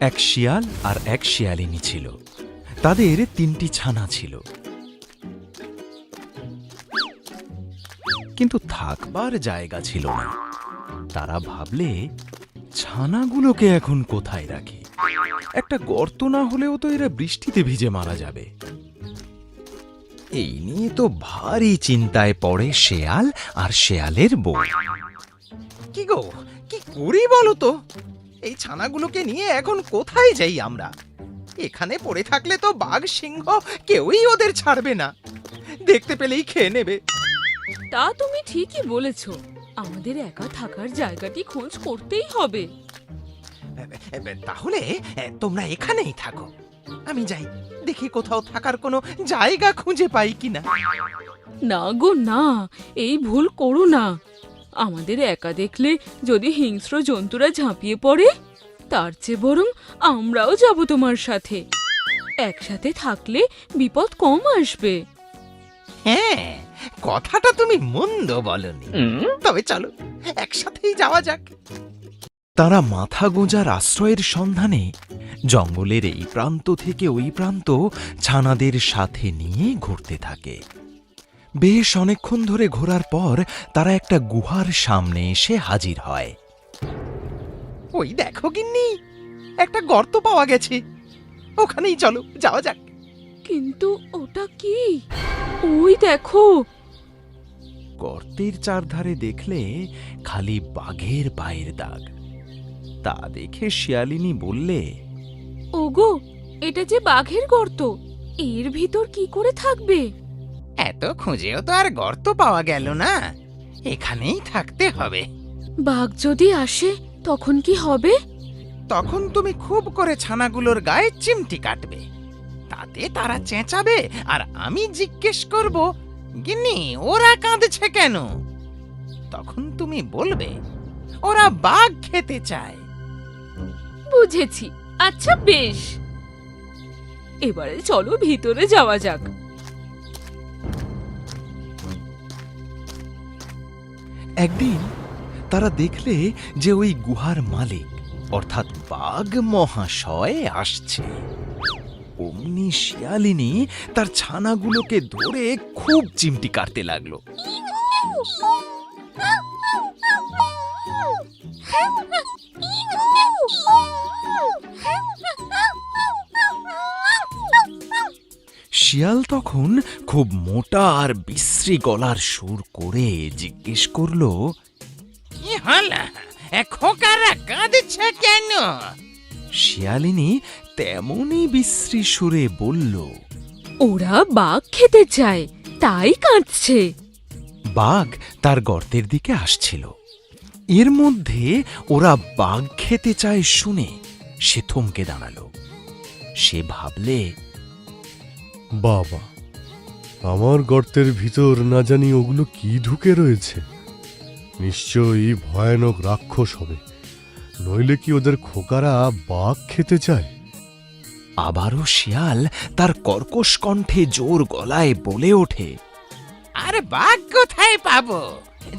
এক শিয়াল আর এক শিয়ালিনী ছিল। তাদের 3টি ছানা ছিল, কিন্তু থাকবার জায়গা ছিল না। তারা ভাবলে, ছানাগুলোকে এখন কোথায় রাখি? একটা গর্ত না হলেও তো এরা বৃষ্টিতে ভিজে মারা যাবে। এই নিয়ে তো ভারী চিন্তায় পড়ে শেয়াল আর শেয়ালের বউ। কি গো, কি করি বলো তো? এই ছানাগুলোকে নিয়ে এখন কোথায় যাই আমরা? এখানে পড়ে থাকলে তো বাঘ সিংহ কেউই ওদের ছাড়বে না, দেখতে পেলেই খেয়ে নেবে। তা তুমি ঠিকই বলেছ, আমাদের একা থাকার জায়গাটি খোঁজ করতেই হবে। তাহলে তোমরা এখানেই থাকো, আমি যাই দেখি কোথাও থাকার কোনো জায়গা খুঁজে পাই কিনা। না গো না, এই ভুল করো না। আমাদের একা দেখলে যদি হিংস্র জন্তুরা ঝাঁপিয়ে পড়ে, তার চেয়ে বরং আমরাও যাব তোমার সাথে। একসাথে থাকলে বিপদ কম আসবে। হ্যাঁ, কথাটা তুমি মন্দ বলনি, তবে চলো একসাথেই যাওয়া যাক। তারা মাথা গোঁজার আশ্রয়ের সন্ধানে জঙ্গলের এই প্রান্ত থেকে ওই প্রান্ত ছানাদের সাথে নিয়ে ঘুরতে থাকে। বেশ অনেকক্ষণ ধরে ঘোরার পর তারা একটা গুহার সামনে এসে হাজির হয়। ওই দেখো গিন্নি, একটা গর্ত পাওয়া গেছে, ওখানেই চলো যাওয়া যাক। কিন্তু ওটা কি? ওই দেখো। গর্তের চারধারে দেখলে খালি বাঘের পায়ের দাগ। তা দেখে শিয়ালিনী বললে, ওগো, এটা যে বাঘের গর্ত, এর ভিতর কি করে থাকবে? এত খুঁজেও তো আর গর্ত পাওয়া গেল না, এখানেই থাকতে হবে। বাঘ যদি আসে তখন কি হবে? তখন তুমি খুব করে ছানাগুলোর গায়ে চিমটি কাটবে, তাতে তারা চেঁচাবে আর আমি জিজ্ঞেস করব, গিন্নি ওরা কাঁদছে কেন? তখন তুমি বলবে, ওরা বাঘ খেতে চায়। বুঝেছি, আচ্ছা বেশ, এবারে চলো ভিতরে যাওয়া যাক। একদিন তারা দেখলে যে ওই গুহার মালিক অর্থাৎ বাঘ মহাশয় আসছে। অমনি শিয়ালিনী তার ছানাগুলোকে ধরে খুব চিমটি কাটতে লাগলো। শিয়াল তখন খুব মোটা আর বিশ্রী গলার সুর করে জিজ্ঞেস করলো, কি হল, খোকারা কাঁদছে কেন? শিয়ালিনী তেমনই বিশ্রী সুরে বলল, ওরা বাঘ খেতে চায়, তাই কাঁদছে। বাঘ তার গর্তের দিকে আসছিল। এর মধ্যে ওরা বাঘ খেতে চায় শুনে সে থমকে দাঁড়ালো। সে ভাবলে, বাবা, আমার গর্তের ভিতর না জানি ওগুলো কি ঢুকে রয়েছে। নিশ্চয়ই ভয়ানক রাক্ষস হবে, নইলে কি ওদের খোকারা বাঘ খেতে চায়? আবারও শিয়াল তার কর্কশ কণ্ঠে জোর গলায় বলে ওঠে, আর বাঘ কোথায় পাবো?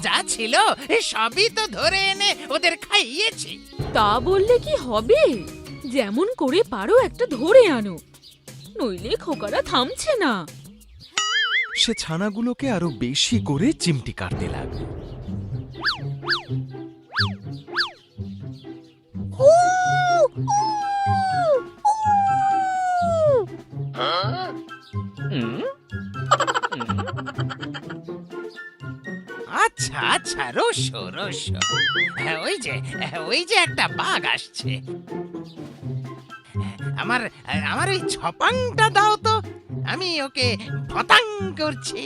যা ছিল সবই তো ধরে এনে ওদের খাইয়েছি। তা বললে কি হবে? যেমন করে পারো একটা ধরে আনো, নইলে খোকারা থামছে না। সে ছানাগুলোকে আরো বেশি করে চিমটি কাটতে লাগলো। আচ্ছা আচ্ছা, রসো রসো, ওই যে একটা বাঘ আসছে। আমার আমার ওই ছপাংটা দাও তো, আমি ওকে ভতাং করছি।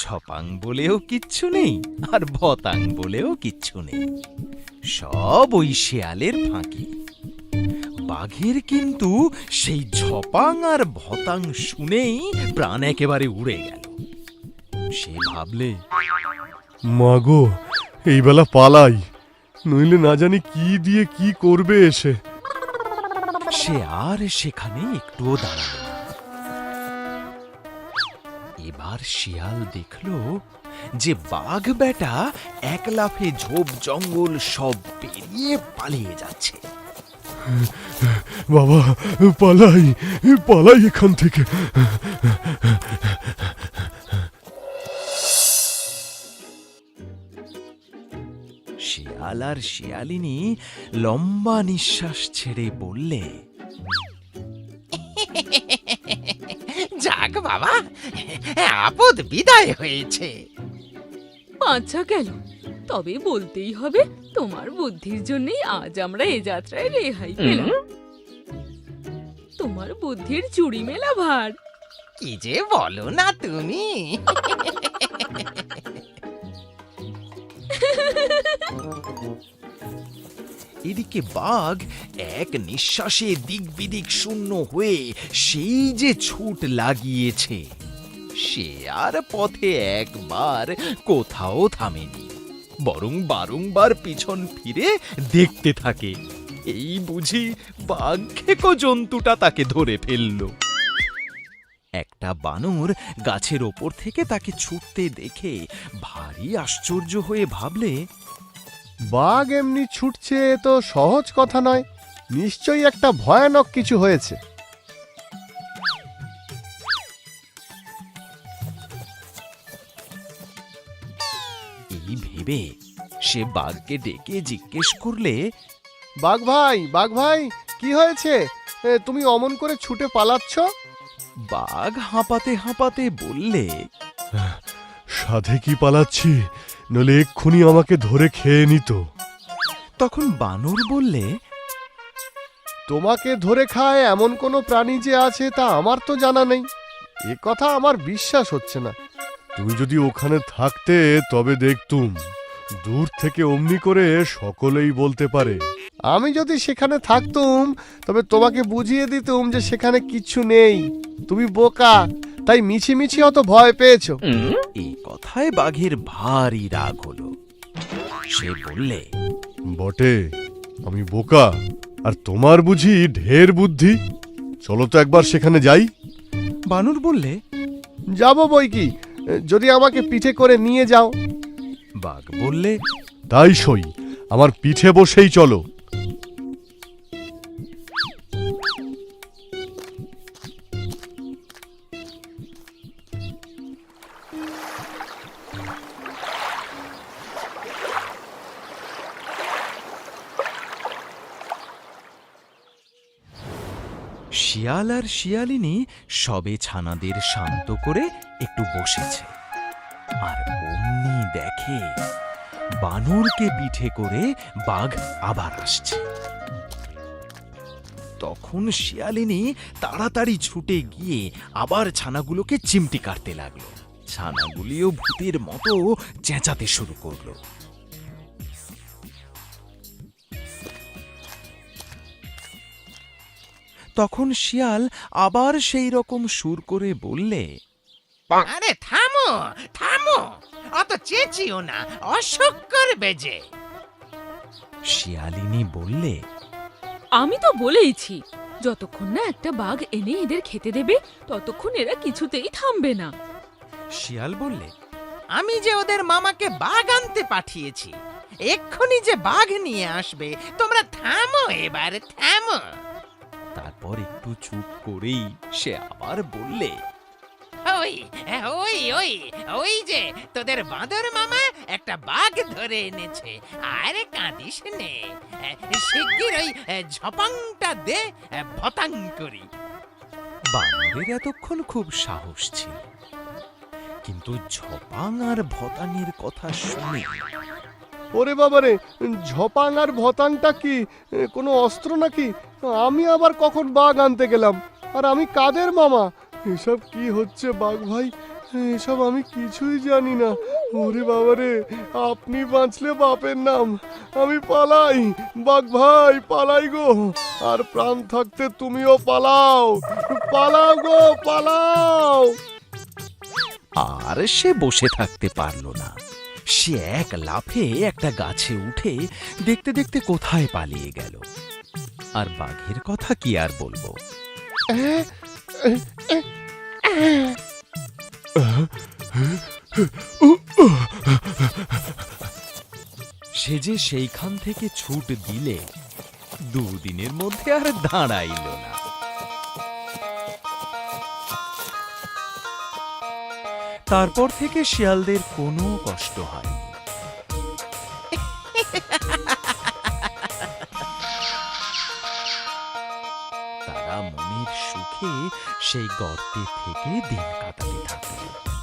ঝপাং বলেও কিচ্ছু নেই আর ভতাং বলেও কিচ্ছু নেই, সব ওই শেয়ালের ফাঁকি। বাঘের কিন্তু সেই ঝপাং আর ভতাং শুনেই প্রাণ একেবারে উড়ে গেল। সে ভাবলে, মাগো, এই বেলা পালাই, নইলে না জানি কি দিয়ে কি করবে এসে। সে আর সেখানে একটুও দাঁড়াল না। এবার শিয়াল দেখল যে বাঘ বেটা এক লাফে ঝোপ জঙ্গল সব পেরিয়ে পালিয়ে যাচ্ছে। বাবা, পালাই পালাই এখান থেকে। শিয়াল আর শিয়ালিনী লম্বা নিঃশ্বাস ছেড়ে বললে, যাক বাবা, আপদ বিদায় হয়েছে। আচ্ছা গেল, তবে বলতেই হবে তোমার বুদ্ধির জন্যই আজ আমরা এ যাত্রায় রেহাই পেলাম। তোমার বুদ্ধির চুড়ি মেলা ভার। কি যে বলো না তুমি। এদিকে বাঘ এক নিঃশ্বাসে দিক বিদিক শূন্য হয়ে সেই যে ছুট লাগিয়েছে, সে আর পথে একবার কোথাও থামেনি, বরং বারংবার পিছন ফিরে দেখতে থাকে। এই বুঝি বাঘ খেকো জন্তুটা তাকে ধরে ফেলল। একটা বানর গাছের ওপর থেকে তাকে ছুটতে দেখে ভারী আশ্চর্য হয়ে ভাবলে, বাঘ এমনি ছুটছে এ তো সহজ কথা নয়, নিশ্চয়ই একটা ভয়ানক কিছু হয়েছে। এই ভেবে সে বাঘকে ডেকে জিজ্ঞেস করলে, বাঘ ভাই, কি হয়েছে? তুমি অমন করে ছুটে পালাচ্ছ? বাঘ হাঁপাতে হাঁপাতে বললে, সাধে কি পালাচ্ছি, নলে এক্ষুনি আমাকে ধরে খেয়ে নিত। তখন বানর বললে, তোমাকে ধরে খায় এমন কোনো প্রাণী যে আছে তা আমার তো জানা নেই। এ কথা আমার বিশ্বাস হচ্ছে না। তুমি যদি ওখানে থাকতে তবে দেখতুম, দূর থেকে অমনি করে সকলেই বলতে পারে। আমি যদি সেখানে থাকতুম তবে তোমাকে বুঝিয়ে দিতুম যে সেখানে কিচ্ছু নেই। তুমি বোকা, তাই মিছিমিছি অত ভয় পেয়েছো। এই কথায় বাঘের ভারী রাগ হলো। সে বললে, বটে, আমি বোকা, আর তোমার বুঝি ঢের বুদ্ধি। চলো তো একবার সেখানে যাই। বানর বললে, যাবো বই কি, যদি আমাকে পিঠে করে নিয়ে যাও। বাঘ বললে, তাই সই, আমার পিঠে বসেই চলো। শিয়াল আর শিয়ালিনী সবে ছানাদের শান্ত করে একটু বসেছে, আর অমনি দেখে বানরকে পিঠে করে বাঘ আবার আসছে। তখন শিয়ালিনী তাড়াতাড়ি ছুটে গিয়ে আবার ছানাগুলোকে চিমটি কাটতে লাগলো। ছানাগুলিও ভূতের মতো চেঁচাতে শুরু করলো। তখন শিয়াল আবার সেই রকম সুর করে বললে, আরে থামো থামো, অত চেঁচিও না, অসুখ করবে যে। শিয়ালিনী বললে, আমি তো বলেইছি, যতক্ষণ না একটা বাঘ এনে এদের খেতে দেবে ততক্ষণ এরা কিছুতেই থামবে না। শিয়াল বললে, আমি যে ওদের মামাকে বাঘ আনতে পাঠিয়েছি, এক্ষুনি যে বাঘ নিয়ে আসবে। তোমরা থামো, এবার থামো। তারপর একটু চুপ করেই সে আবার বললে, ওই ওই ওই ওই যে তোদের বাঁদর মামা একটা বাঘ ধরে এনেছে। আরে কাঁদিস নে, শিগগির ওই ঝপাংটা দে, ভতাং করি। বানরের এতক্ষণ খুব সাহস ছিল, কিন্তু ঝপাং আর ভতাঙের কথা শুনে ওরে বাবারে, ঝপাং আর ভতাংটা কি কোনো অস্ত্র নাকি? আমি আবার কখন বাঘ আনতে গেলাম, আর আমি কাদের মামা? এসব কি হচ্ছে বাঘ ভাই? এসব আমি কিছুই জানি না। ওরে বাবারে, আপনি বাঁচলে বাপের নাম। আমি পালাই, বাঘ ভাই পালাই গো। আর প্রাণ থাকতে তুমিও পালাও, পালাও গো, পালাও। আর সে বসে থাকতে পারল না। সে এক লাফে একটা গাছে উঠে দেখতে দেখতে কোথায় পালিয়ে গেল। আর বাঘের কথা কি আর বলবো। সে যে সেইখান থেকে ছুট দিলে দুদিনের মধ্যে আর দাঁড়াইল না। তারপর থেকে শিয়ালদের কোনো কষ্ট হয়নি। তারা মনের সুখে সেই গর্তে থেকে দিন কাটাতে থাকলো।